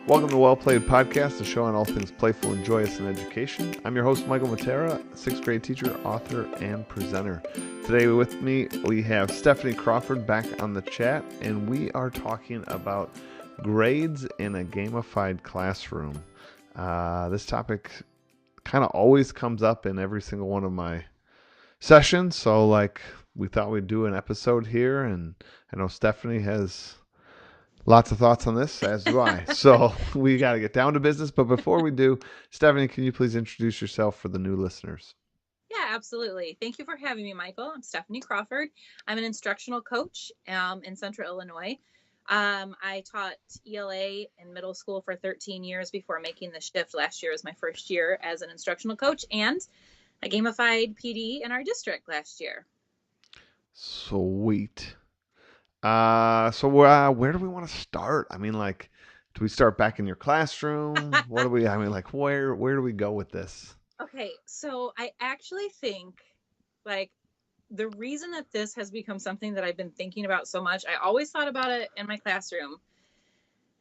Welcome to Well Played Podcast, a show on all things playful and joyous in education. I'm your host, MrMatera, 6th grade teacher, author, and presenter. Today with me, we have Stefanie Crawford back on the chat, and we are talking about grades in a gamified classroom. This topic kind of always comes up in every single one of my sessions, so we thought we'd do an episode here, and I know Stefanie has lots of thoughts on this, as do I. So we got to get down to business. But before we do, Stefanie, can you please introduce yourself for the new listeners? Yeah, absolutely. Thank you for having me, Michael. I'm Stefanie Crawford. I'm an instructional coach in Central Illinois. I taught ELA in middle school for 13 years before making the shift. Last year was my first year as an instructional coach, and I gamified PD in our district last year. Sweet. So where do we want to start? I mean, do we start back in your classroom? Where do we go with this? Okay, so I actually think the reason that this has become something that I've been thinking about so much, I always thought about it in my classroom.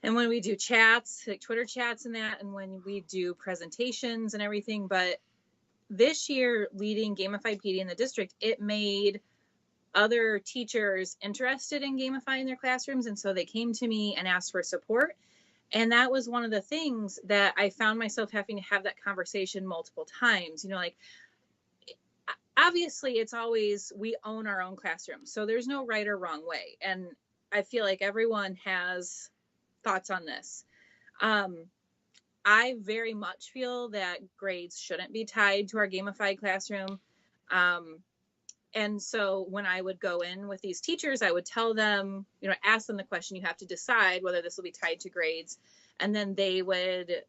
And when we do chats, like Twitter chats and that, and when we do presentations and everything, but this year leading Gamified PD in the district, it made other teachers interested in gamifying their classrooms. And so they came to me and asked for support. And that was one of the things that I found myself having to have that conversation multiple times. Obviously it's always, we own our own classroom. So there's no right or wrong way. And I feel like everyone has thoughts on this. I very much feel that grades shouldn't be tied to our gamified classroom. And so when I would go in with these teachers, I would tell them, ask them the question, you have to decide whether this will be tied to grades. And then they would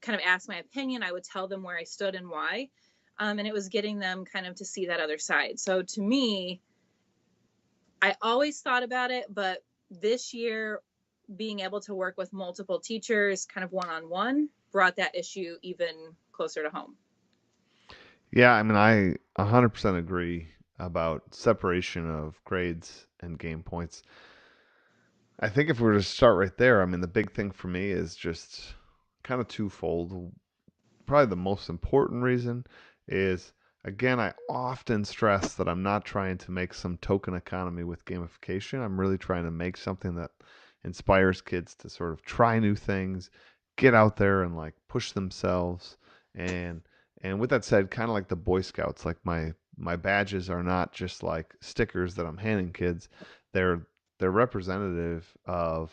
kind of ask my opinion. I would tell them where I stood and why. And it was getting them kind of to see that other side. So to me, I always thought about it, but this year, being able to work with multiple teachers kind of one-on-one brought that issue even closer to home. Yeah, I mean, I 100% agree about separation of grades and game points. I think if we were to start right there, I mean, the big thing for me is just kind of twofold. Probably the most important reason is, again, I often stress that I'm not trying to make some token economy with gamification. I'm really trying to make something that inspires kids to sort of try new things, get out there and push themselves. And with that said, kind of like the Boy Scouts, my badges are not just like stickers that I'm handing kids. They're representative of,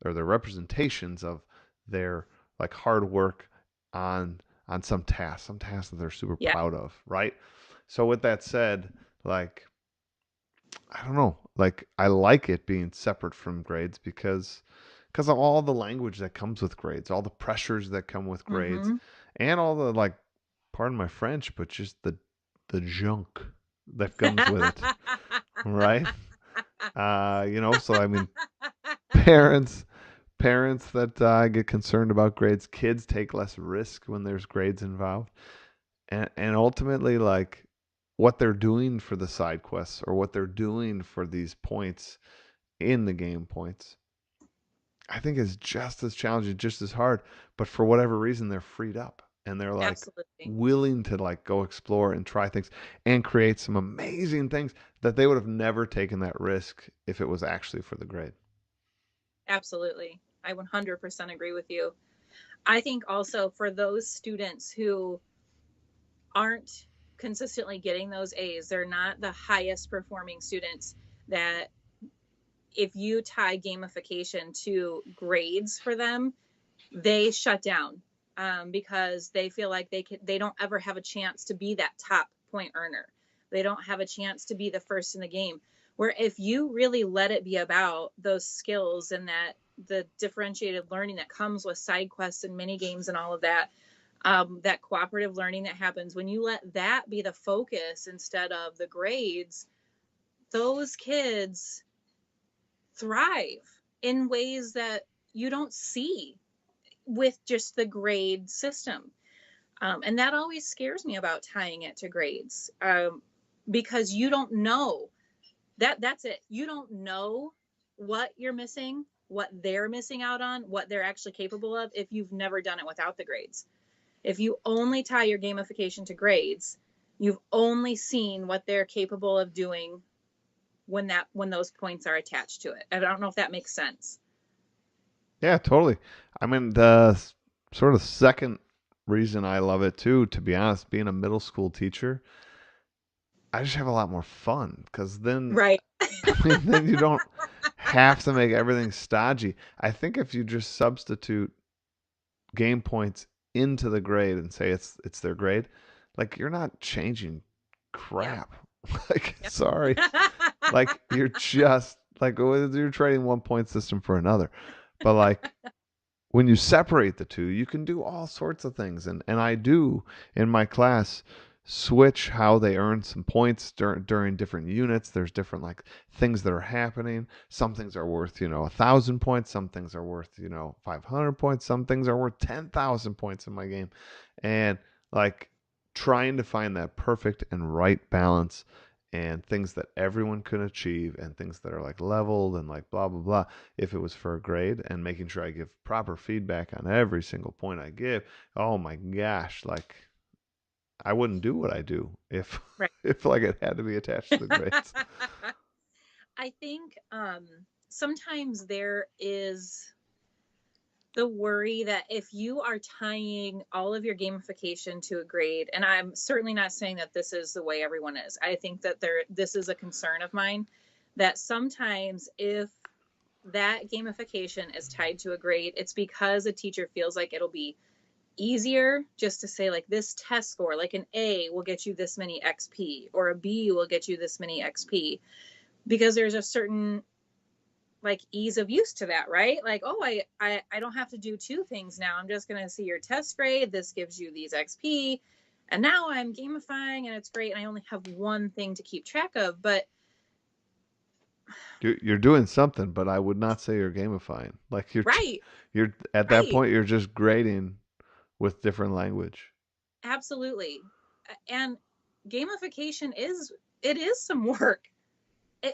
or they're representations of their hard work on some tasks that they're super proud of, right? So with that said, I don't know, I like it being separate from grades because of all the language that comes with grades, all the pressures that come with grades, and all the pardon my French, but just the junk that comes with it, right? So I mean, parents that get concerned about grades, kids take less risk when there's grades involved, and ultimately what they're doing for the side quests or what they're doing for these points in the game points, I think is just as challenging, just as hard, but for whatever reason they're freed up and they're Absolutely. willing to go explore and try things and create some amazing things that they would have never taken that risk if it was actually for the grade. Absolutely. I 100% agree with you. I think also for those students who aren't consistently getting those A's, they're not the highest performing students, that if you tie gamification to grades for them, they shut down because they feel like they don't ever have a chance to be that top point earner. They don't have a chance to be the first in the game. Where if you really let it be about those skills and that the differentiated learning that comes with side quests and mini games and all of that, that cooperative learning that happens, when you let that be the focus instead of the grades, those kids thrive in ways that you don't see with just the grade system. And that always scares me about tying it to grades, because you don't know. That's it. You don't know what you're missing what they're missing out on, what they're actually capable of if you've never done it without the grades. If you only tie your gamification to grades, you've only seen what they're capable of doing when those points are attached to it. I don't know if that makes sense. Yeah, totally. I mean, the sort of second reason I love it too, to be honest, being a middle school teacher, I just have a lot more fun because then, Right. I mean, then you don't have to make everything stodgy. I think if you just substitute game points into the grade and say it's their grade, like you're not changing Yep. crap. Like, Yep. sorry, like you're just like you're trading one point system for another. But like when you separate the two, you can do all sorts of things. And I do in my class switch how they earn some points during different units. There's different like things that are happening. Some things are worth, 1,000 points. Some things are worth, 500 points. Some things are worth 10,000 points in my game. And like trying to find that perfect and right balance and things that everyone can achieve and things that are like leveled and like blah blah blah if it was for a grade, and making sure I give proper feedback on every single point I give. Oh my gosh, like I wouldn't do what I do if Right. if like it had to be attached to the grades. I think sometimes there is the worry that if you are tying all of your gamification to a grade, and I'm certainly not saying that this is the way everyone is. I think that this is a concern of mine, that sometimes if that gamification is tied to a grade, it's because a teacher feels like it'll be easier just to say like this test score, like an A will get you this many XP or a B will get you this many XP, because there's a certain like ease of use to that, right? Like, oh, I don't have to do two things now. I'm just going to see your test grade. This gives you these XP. And now I'm gamifying and it's great. And I only have one thing to keep track of. But You're doing something, but I would not say you're gamifying. Like right, you're at that right, point you're just grading with different language. absolutely. And gamification is some work.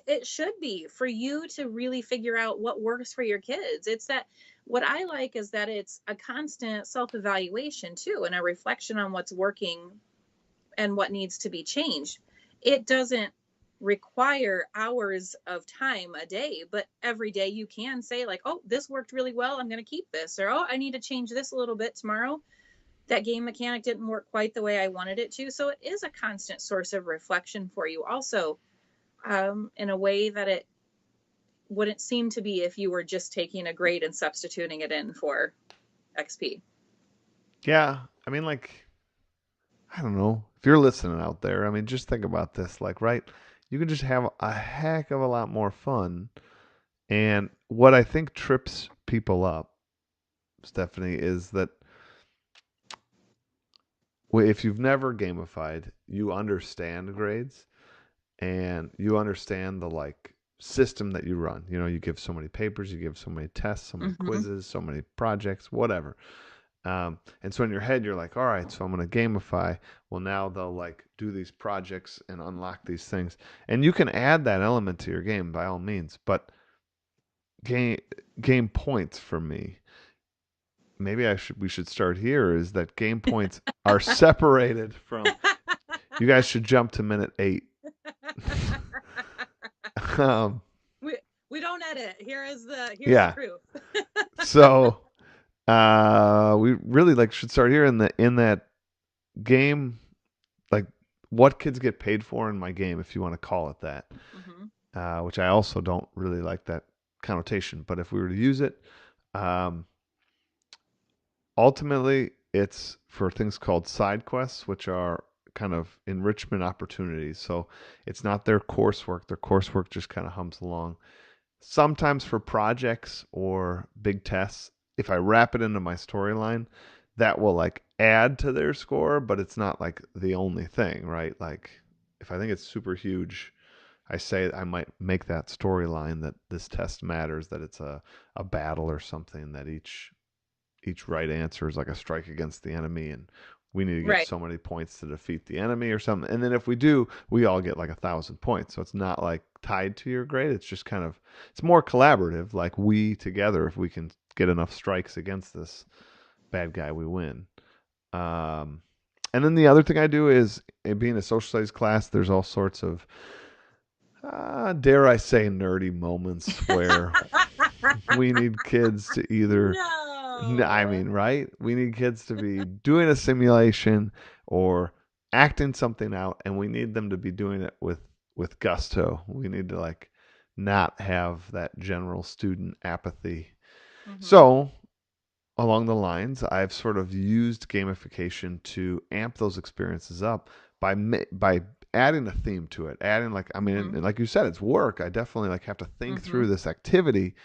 It should be for you to really figure out what works for your kids. It's that what I like is that it's a constant self-evaluation too, and a reflection on what's working and what needs to be changed. It doesn't require hours of time a day, but every day you can say like, oh, this worked really well, I'm going to keep this, or oh, I need to change this a little bit tomorrow. That game mechanic didn't work quite the way I wanted it to. So it is a constant source of reflection for you also, in a way that it wouldn't seem to be if you were just taking a grade and substituting it in for XP. Yeah, I mean, like I don't know. If you're listening out there, I mean, just think about this. Like, right? You can just have a heck of a lot more fun. And what I think trips people up, Stephanie, is that if you've never gamified, you understand grades and you understand the like system that you run. You give so many papers, you give so many tests, so many Mm-hmm. quizzes, so many projects, whatever. And so in your head, you're like, all right, so I'm going to gamify. Well, now they'll like do these projects and unlock these things. And you can add that element to your game by all means. But game, game points for me, maybe we should start here, is that game points are separated from, you guys should jump to minute 8. um, we we don't edit. Here's the yeah. proof. So we really like should start here in that game, like what kids get paid for in my game, if you want to call it that, Mm-hmm. which I also don't really like that connotation. But if we were to use it, um, ultimately it's for things called side quests, which are kind of enrichment opportunities. So it's not their coursework. Their coursework just kind of hums along. Sometimes for projects or big tests, if I wrap it into my storyline, that will like add to their score, but it's not like the only thing, right? Like if I think it's super huge, I say I might make that storyline that this test matters, that it's a battle or something, that each right answer is like a strike against the enemy, and we need to get Right. so many points to defeat the enemy or something. And then if we do, we all get like 1,000 points. So it's not like tied to your grade. It's just kind of, it's more collaborative, like we together, if we can get enough strikes against this bad guy, we win. Um, and then the other thing I do is, being a social studies class, there's all sorts of, dare I say, nerdy moments where we need kids to either, I No. mean, right? We need kids to be doing a simulation or acting something out, and we need them to be doing it with gusto. We need to like not have that general student apathy. Hmm. So, along the lines, I've sort of used gamification to amp those experiences up by adding a theme to it. Adding, like, I mean, Hmm. and like you said, it's work. I definitely like have to think Hmm. through this activity,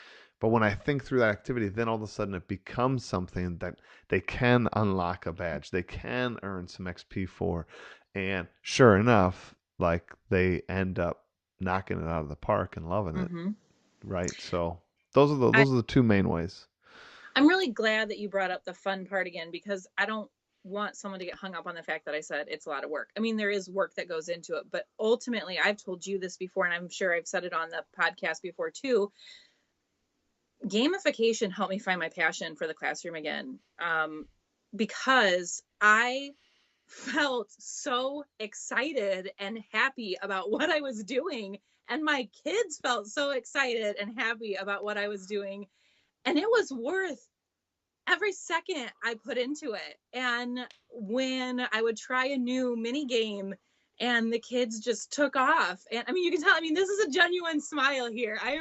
but when I think through that activity, then all of a sudden it becomes something that they can unlock a badge, they can earn some XP for, and sure enough, like they end up knocking it out of the park and loving it, Hmm. right? So those are the two main ways. I'm really glad that you brought up the fun part again, because I don't want someone to get hung up on the fact that I said it's a lot of work. I mean, there is work that goes into it, but ultimately, I've told you this before, and I'm sure I've said it on the podcast before too. Gamification helped me find my passion for the classroom again, because I felt so excited and happy about what I was doing. And my kids felt so excited and happy about what I was doing. And it was worth every second I put into it. And when I would try a new mini game and the kids just took off, and I mean, you can tell, I mean, this is a genuine smile here. I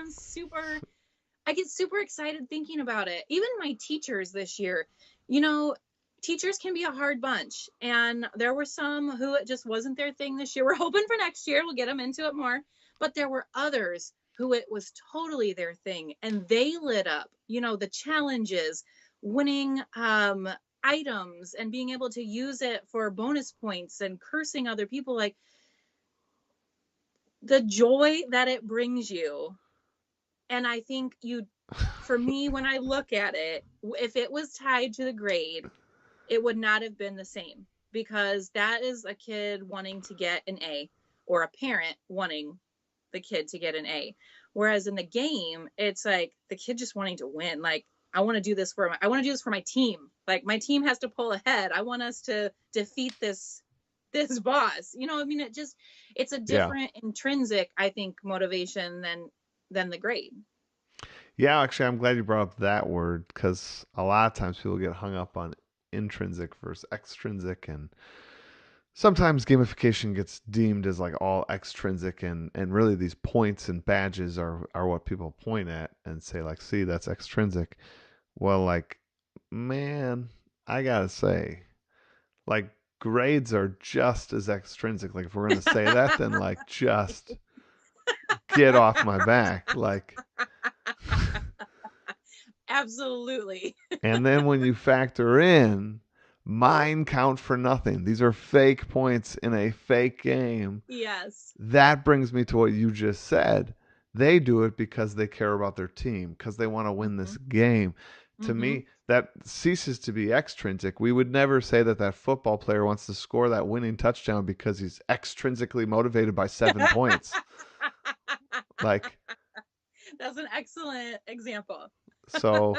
get super excited thinking about it. Even my teachers this year, you know, teachers can be a hard bunch. And there were some who it just wasn't their thing this year. We're hoping for next year, we'll get them into it more. But there were others who it was totally their thing. And they lit up, the challenges, winning items, and being able to use it for bonus points and cursing other people. Like, the joy that it brings you. And I think for me, when I look at it, if it was tied to the grade, it would not have been the same, because that is a kid wanting to get an A, or a parent wanting the kid to get an A. Whereas in the game, it's like the kid just wanting to win. Like, I want to do this for my team. Like, my team has to pull ahead. I want us to defeat this boss. I mean, it's a Yeah. different intrinsic, I think, motivation than the grade. Yeah, actually, I'm glad you brought up that word because a lot of times people get hung up on intrinsic versus extrinsic, and sometimes gamification gets deemed as like all extrinsic, and really these points and badges are what people point at and say like, see, that's extrinsic. Well, like, man, I gotta say, like, grades are just as extrinsic. Like, if we're gonna say that, then like just get off my back, like. Absolutely. And then when you factor in mine count for nothing, these are fake points in a fake game. Yes. That brings me to what you just said. They do it because they care about their team, because they want to win Hmm. this game. To Hmm. me, that ceases to be extrinsic. We would never say that that football player wants to score that winning touchdown because he's extrinsically motivated by 7 points. Like, That's an excellent example. so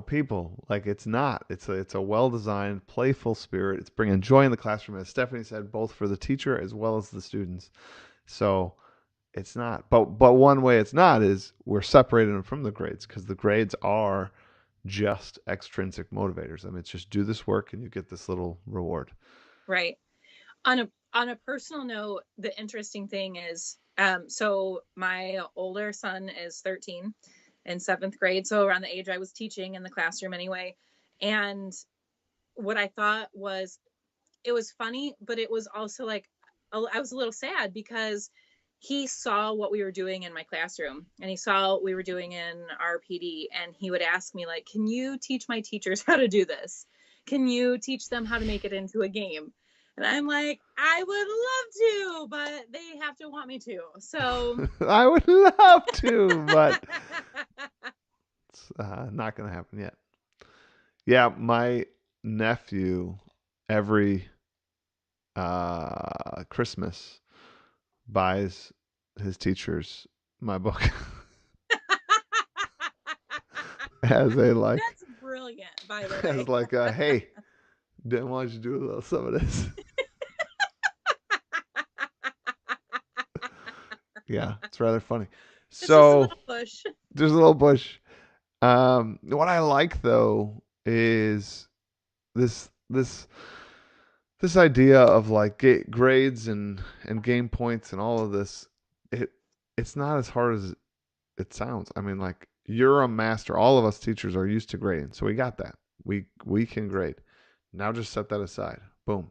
people, like, it's not. It's a well designed, playful spirit. It's bringing joy in the classroom, as Stefanie said, both for the teacher as well as the students. So it's not. But one way it's not is we're separating them from the grades, because the grades are just extrinsic motivators. I mean, it's just do this work and you get this little reward. Right. On a personal note, the interesting thing is, so my older son is 13 in seventh grade, so around the age I was teaching in the classroom anyway. And what I thought was, it was funny, but it was also like, I was a little sad, because he saw what we were doing in my classroom, and he saw what we were doing in our PD, and he would ask me, like, can you teach my teachers how to do this? Can you teach them how to make it into a game? And I'm like, I would love to, but they have to want me to. So I would love to, but it's not going to happen yet. Yeah, my nephew, every Christmas, buys his teachers my book as a like That's brilliant, by the as way. like a hey, Dan, why don't you do a little some of this? Yeah, it's rather funny. It's just a So little push. there's a little push. What I like though is this this idea of like grades and game points and all of this. It it's not as hard as it sounds. I mean, like you're a master. All of us teachers are used to grading, so we got that. We can grade. Now just set that aside. Boom.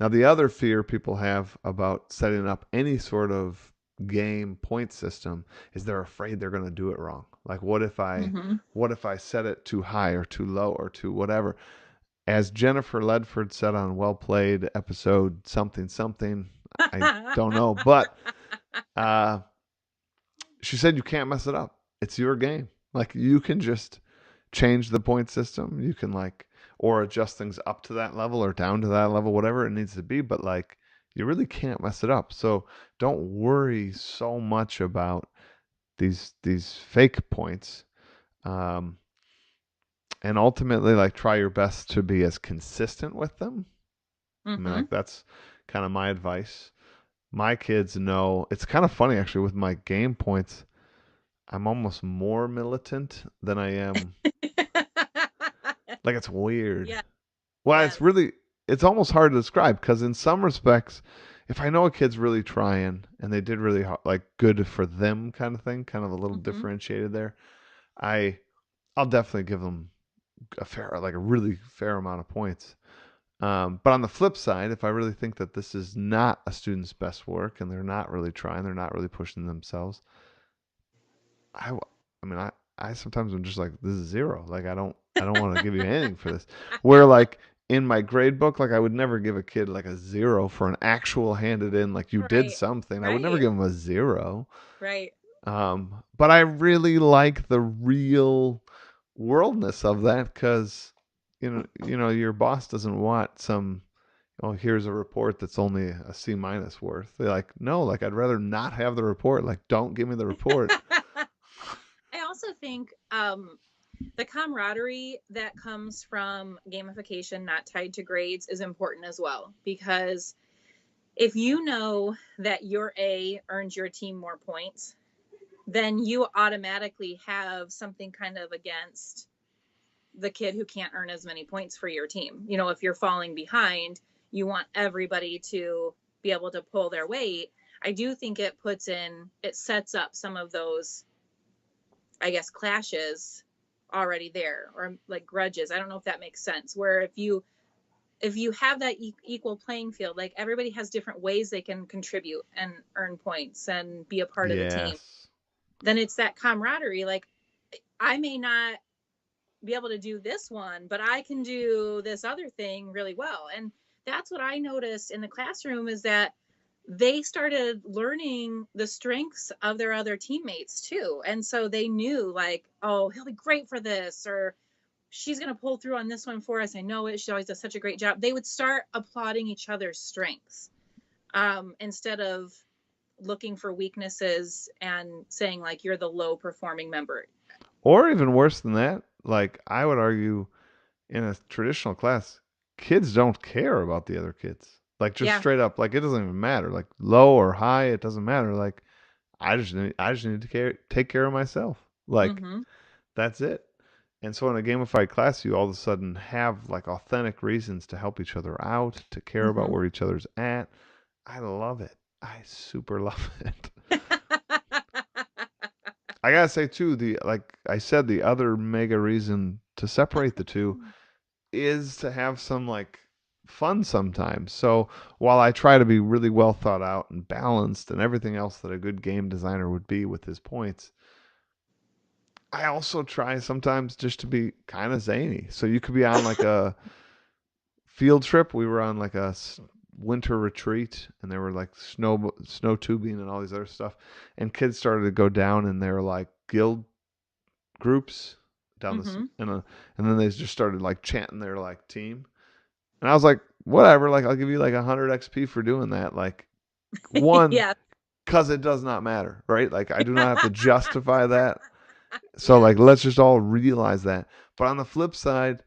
Now the other fear people have about setting up any sort of game point system is they're afraid they're going to do it wrong. Like Mm-hmm. what if I set it too high or too low or too whatever? As Jennifer Ledford said on Well Played episode something something, I don't know, but uh, she said you can't mess it up. It's your game. Like you can just change the point system. You can like or adjust things up to that level or down to that level, whatever it needs to be. But like you really can't mess it up. So don't worry so much about these fake points. Um, and ultimately, like try your best to be as consistent with them. I mean, Mm-hmm. like that's kind of my advice. My kids know it's kind of funny actually with my game points. I'm almost more militant than I am. Like it's weird. Yeah. Well, Yes. it's almost hard to describe because in some respects, if I know a kid's really trying and they did really like good for them kind of thing, kind of a little Mm-hmm. differentiated there, I I'll definitely give them a fair like a really fair amount of points. But on the flip side, if I really think that this is not a student's best work and they're not really trying, they're not really pushing themselves, I, I mean, I sometimes am just like, this is zero. Like, I don't want to give you anything for this. Where like in my grade book, like I would never give a kid like a zero for an actual handed in, like you did Right. something. I would never Right. give them a zero. Right. But I really like the real worldness of that because, you know, your boss doesn't want some, oh, here's a report that's only a C minus worth. They're like, no, like I'd rather not have the report. Like, don't give me the report. I also think the camaraderie that comes from gamification not tied to grades is important as well, because if you know that your A earns your team more points, then you automatically have something kind of against the kid who can't earn as many points for your team. You know, if you're falling behind, you want everybody to be able to pull their weight. I do think it sets up some of those, I guess, clashes already there, or like grudges. I don't know if that makes sense. Where if you have that equal playing field, like everybody has different ways they can contribute and earn points and be a part of the team, Yes. then it's that camaraderie. Like I may not be able to do this one, but I can do this other thing really well. And that's what I noticed in the classroom, is that they started learning the strengths of their other teammates too. And so they knew, like, oh, he'll be great for this, or she's going to pull through on this one for us. I know it. She always does such a great job. They would start applauding each other's strengths, instead of looking for weaknesses and saying, like, you're the low performing member. Or even worse than that, like I would argue in a traditional class, kids don't care about the other kids. Like just Yeah. straight up, like it doesn't even matter. Like low or high, it doesn't matter. Like I just need to take care of myself. Like Mm-hmm. that's it. And so in a gamified class, you all of a sudden have like authentic reasons to help each other out, to care about Mm-hmm. where each other's at. I love it. I super love it. I gotta say too, the like I said, the other mega reason to separate the two is to have some like fun sometimes. So while I try to be really well thought out and balanced and everything else that a good game designer would be with his points, I also try sometimes just to be kind of zany. So you could be on like a field trip. We were on like a winter retreat, and there were like snow tubing and all these other stuff. And kids started to go down in their like guild groups down this, Mm-hmm. and then they just started like chanting their like team. And I was like, whatever, like I'll give you like 100 XP for doing that. Like one, Yeah. because it does not matter, right? Like I do not have to justify that. So like let's just all realize that. But on the flip side,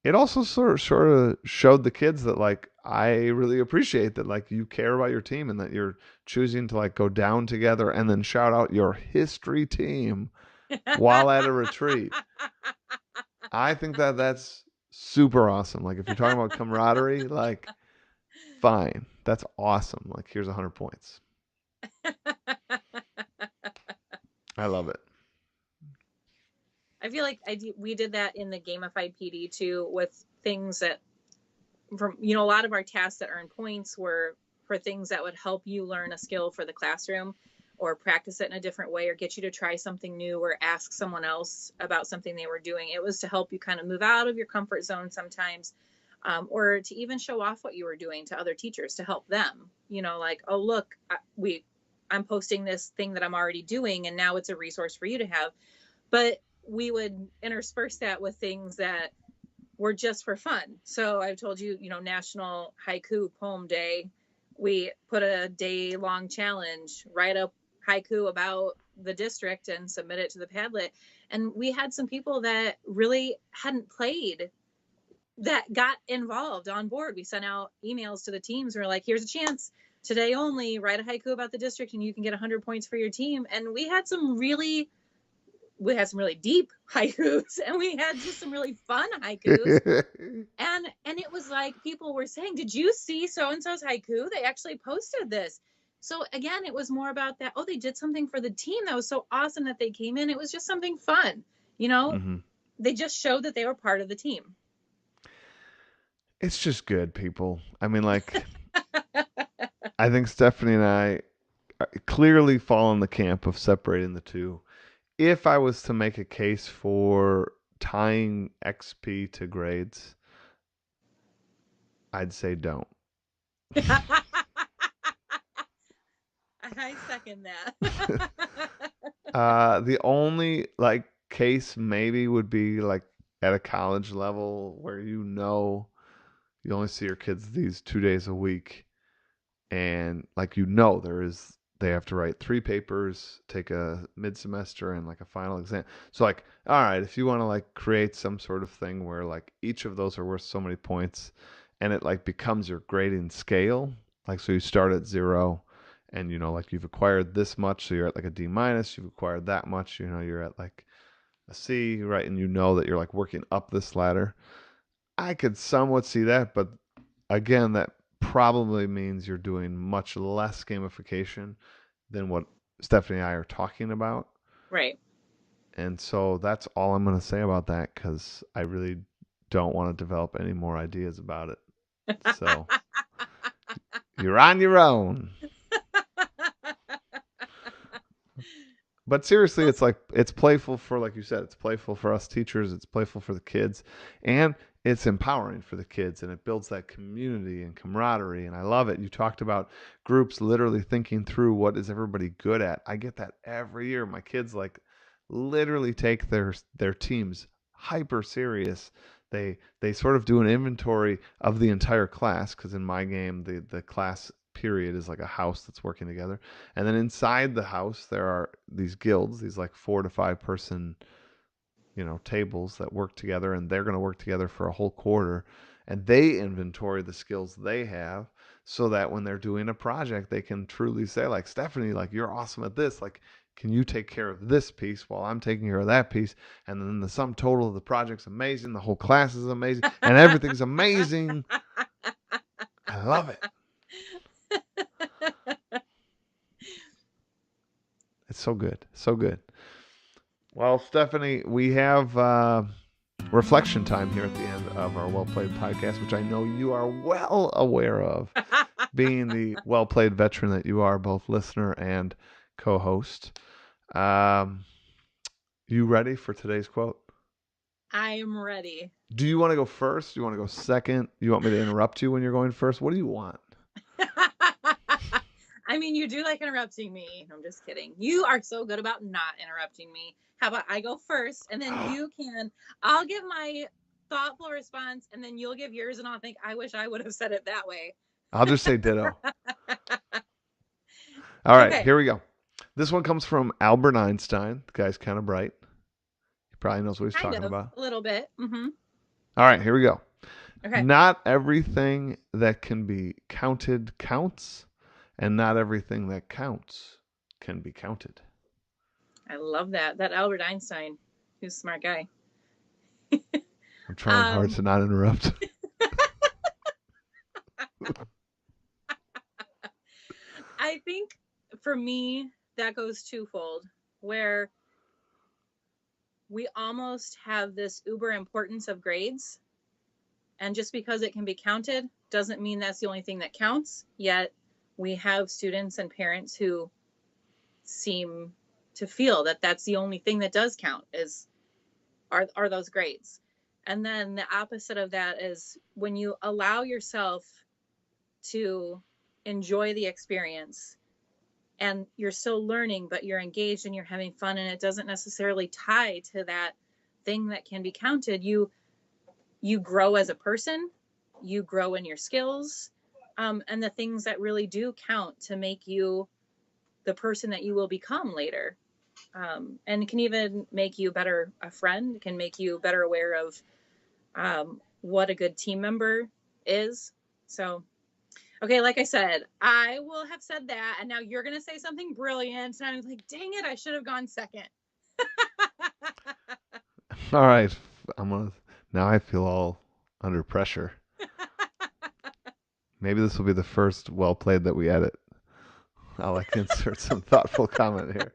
it also sort of showed the kids that like I really appreciate that like you care about your team and that you're choosing to like go down together and then shout out your history team while at a retreat. I think that that's super awesome. Like if you're talking about camaraderie, like fine, that's awesome. Like here's 100 points. I love it. I feel like we did that in the gamified PD too, with things that from a lot of our tasks that earn points were for things that would help you learn a skill for the classroom or practice it in a different way or get you to try something new or ask someone else about something they were doing. It was to help you kind of move out of your comfort zone sometimes, or to even show off what you were doing to other teachers to help them, like, oh, look, I'm posting this thing that I'm already doing and now it's a resource for you to have. But we would intersperse that with things that were just for fun. So I've told you, National Haiku Poem Day. We put a day-long challenge, write a haiku about the district and submit it to the Padlet. And we had some people that really hadn't played that got involved on board. We sent out emails to the teams. We were like, here's a chance. Today only, write a haiku about the district and you can get 100 points for your team. And we had some really deep haikus and we had just some really fun haikus. and it was like people were saying, did you see so-and-so's haiku? They actually posted this. So again, it was more about that. Oh, they did something for the team. That was so awesome that they came in. It was just something fun. Mm-hmm. They just showed that they were part of the team. It's just good, people. I mean, like, I think Stefanie and I clearly fall in the camp of separating the two. If I was to make a case for tying XP to grades, I'd say don't. I second that. The only like case maybe would be like at a college level where you only see your kids these 2 days a week, and like they have to write 3 papers, take a mid-semester and like a final exam. So like, all right, if you want to like create some sort of thing where like each of those are worth so many points and it like becomes your grading scale, like so you start at 0 and like you've acquired this much, so you're at like a D minus, you've acquired that much, you're at like a C, right? And that you're like working up this ladder. I could somewhat see that, but again, that probably means you're doing much less gamification than what Stefanie and I are talking about. Right. And so that's all I'm going to say about that because I really don't want to develop any more ideas about it. So you're on your own. But seriously, it's like it's playful for, like you said, it's playful for us teachers, it's playful for the kids, and it's empowering for the kids, and it builds that community and camaraderie, and I love it. You talked about groups literally thinking through what is everybody good at. I get that every year. My kids like literally take their teams hyper serious. They sort of do an inventory of the entire class because in my game the class period is like a house that's working together, and then inside the house there are these guilds, these like 4 to 5 person tables that work together, and they're going to work together for a whole quarter, and they inventory the skills they have so that when they're doing a project they can truly say like, Stefanie, like you're awesome at this, like can you take care of this piece while I'm taking care of that piece, and then the sum total of the project's amazing, the whole class is amazing, and everything's amazing. I love it. It's so good. So good. Well, Stefanie, we have reflection time here at the end of our Well Played podcast, which I know you are well aware of, being the well played veteran that you are, both listener and co-host. You ready for today's quote? I am ready. Do you want to go first? Do you want to go second? You want me to interrupt you when you're going first? What do you want? I mean, you do like interrupting me. I'm just kidding. You are so good about not interrupting me. How about I go first and then I'll give my thoughtful response and then you'll give yours and I'll think, I wish I would have said it that way. I'll just say ditto. All right, Okay, here we go. This one comes from Albert Einstein. The guy's kind of bright. He probably knows what he's kind talking of about. a little bit. All right, here we go. Okay, Not everything that can be counted counts, and not everything that counts can be counted. I love that. That Albert Einstein, who's a smart guy. I'm trying hard Um, to not interrupt. I think for me that goes twofold, where we almost have this uber importance of grades, and just because it can be counted doesn't mean that's the only thing that counts. Yet we have students and parents who seem to feel that that's the only thing that does count are those grades. And then the opposite of that is when you allow yourself to enjoy the experience and you're still learning, but you're engaged and you're having fun, and it doesn't necessarily tie to that thing that can be counted. You grow as a person, you grow in your skills, and the things that really do count to make you the person that you will become later. And can even make you better a friend, can make you better aware of what a good team member is. So, okay, like I said, I will have said that, and now you're going to say something brilliant, and I was like, dang it, I should have gone second. All right, now I feel all under pressure. Maybe this will be the first well played that we edit. I'll insert some thoughtful comment here.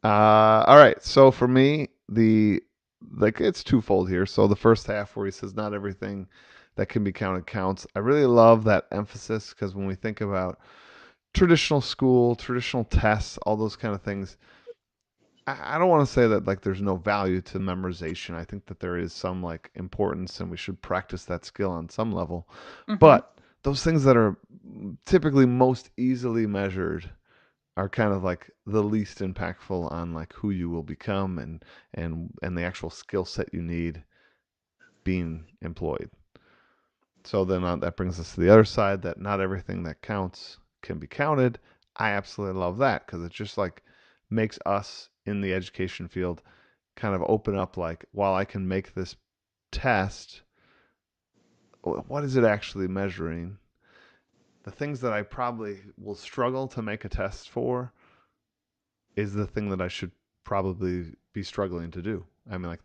All right. So for me, it's twofold here. So the first half where he says not everything that can be counted counts. I really love that emphasis because when we think about traditional school, traditional tests, all those kind of things, I don't want to say that there's no value to memorization. I think that there is some importance and we should practice that skill on some level. But those things that are typically most easily measured are kind of the least impactful on who you will become and the actual skill set you need being employed. So then that brings us to the other side, that not everything that counts can be counted. I absolutely love that because it just makes us in the education field kind of open up while I can make this test, what is it actually measuring? The things that I probably will struggle to make a test for is the thing that I should probably be struggling to do. I mean,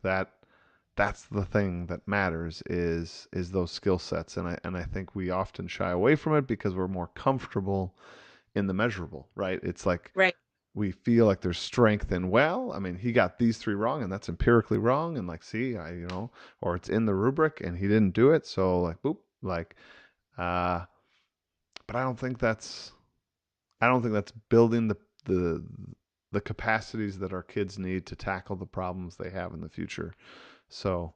that's the thing that matters is those skill sets, and I think we often shy away from it because we're more comfortable in the measurable, right? It's Right. we feel like there's strength in, well, I mean, he got these three wrong and that's empirically wrong, and see, or it's in the rubric and he didn't do it, so boop, but I don't think that's building the capacities that our kids need to tackle the problems they have in the future. So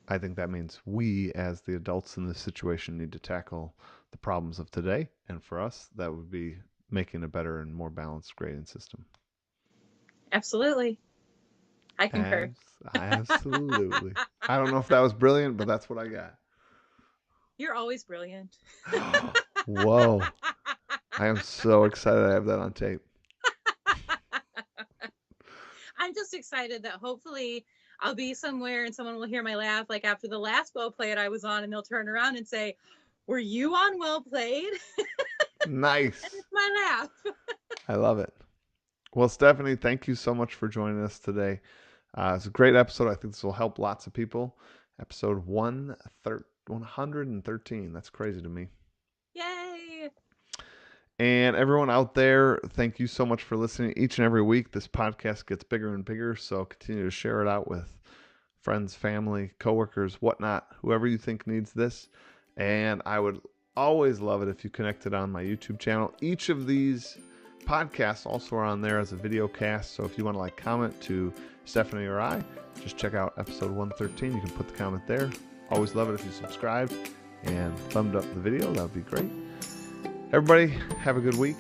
I think that means we, as the adults in this situation, need to tackle the problems of today. And for us, that would be making a better and more balanced grading system. Absolutely. I concur. Absolutely. I don't know if that was brilliant, but that's what I got. You're always brilliant. Whoa. I am so excited I have that on tape. I'm just excited that hopefully I'll be somewhere and someone will hear my laugh after the last Well Played I was on, and they'll turn around and say, were you on Well Played? Nice. And it's my laugh. I love it. Well, Stefanie, thank you so much for joining us today. It's a great episode. I think this will help lots of people. Episode 113. That's crazy to me. Yay! And everyone out there, thank you so much for listening each and every week. This podcast gets bigger and bigger, so continue to share it out with friends, family, coworkers, whatnot, whoever you think needs this. And I would always love it if you connected on my YouTube channel. Each of these podcasts also are on there as a video cast, so if you want to comment to Stefanie or I, just check out episode 113. You can put the comment there. Always love it if you subscribe and thumbed up the video. That would be great. Everybody, have a good week.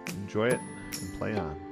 Enjoy it and play on.